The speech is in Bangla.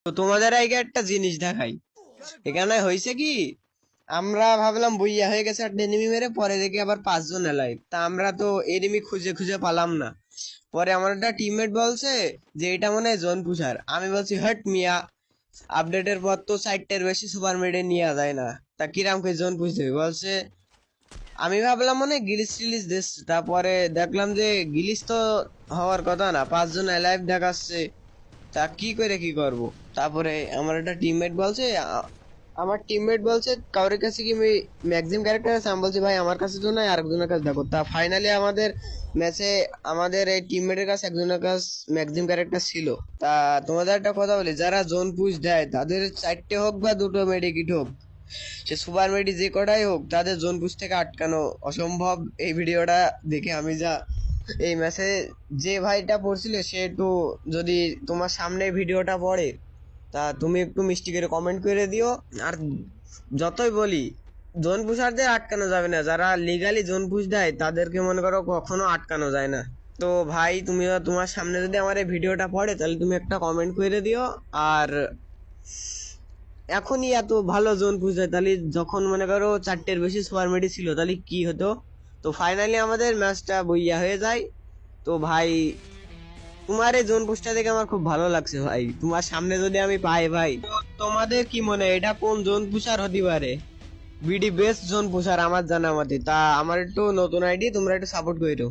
তো তোমাদের আগে একটা জিনিস দেখাই। এখানে হয়েছে কি, আমরা ভাবলাম বইয়া হয়ে গেছে একটা এনিমি মেরে, পরে দেখি আবার 5 জন এলাইভ। তা আমরা তো এনিমি খুঁজে খুঁজে পালাম না। পরে আমার একটা টিমমেট বলছে যে এটা মনে হয় জোন পুষার। আমি বলছি হট মিয়া, আপডেটের পর তো 4টের বেশি সুপার মেডে নেওয়া যায় না, তা কিরাম কে জোন পুষতে হবে? বলছে, আমি ভাবলাম মনে গিলিস টিলিস দিস, তারপরে দেখলাম যে গিলিস তো হওয়ার কথা না, 5 জন অ্যালাইভ দেখাচ্ছে। তা কি করে কি করব? তারপরে আমার একটা টিমমেট বলছে, আমার টিমমেট বলছে কারোর কাছে কি ম্যাক্সিমাম ক্যারেক্টার আছে? আমি বলছি ভাই আমার কাছে তো নাই, আরেকজনের কাছে দেখো। তা ফাইনালি আমাদের ম্যাচে আমাদের এই টিমমেটের কাছে একজনের কাছে ম্যাক্সিমাম ক্যারেক্টার ছিল। তা তোমাদের একটা কথা বলি, যারা জোন পুশ দেয় তাদের 4টে হোক বা 2টো মেডিকিট হোক, সে সুপার মেডি যে কটাই হোক, তাদের জোন পুশ থেকে আটকানো অসম্ভব। এই ভিডিওটা দেখে আমি যা, এই ম্যাচে যে ভাইটা পড়ছিল সে একটু, যদি তোমার সামনে ভিডিওটা পড়ে তা তুমি একটু মিষ্টি করে কমেন্ট করে দিও। আর যতই বলি, জোন পুষারদের আটকানো যাবে না, যারা লিগালি জোন পুষ দেয় তাদেরকে মনে করো কখনো আটকানো যায় না। তো ভাই তুমি, তোমার সামনে যদি আমার এই ভিডিওটা পড়ে তাহলে তুমি একটা কমেন্ট করে দিও। আর এখনই এত ভালো জোন পুষ দেয়, তাহলে যখন মনে করো 4টের বেশি সুপার মেডি ছিল তাহলে কি হতো? তো ফাইনালি আমাদের ম্যাচটা বইয়া হয়ে যায়। তো ভাই তোমার এই জোন পুশটা দেখে আমার খুব ভালো লাগছে ভাই, তোমার সামনে যদি আমি পাই ভাই। তো তোমাদের কি মনে হয় এটা কোন জোন পুশার হতে পারে? বিডি বেস্ট জোন পুশার আমার জানা মতে। তা আমার একটু নতুন আইডি, তোমরা একটু সাপোর্ট করো।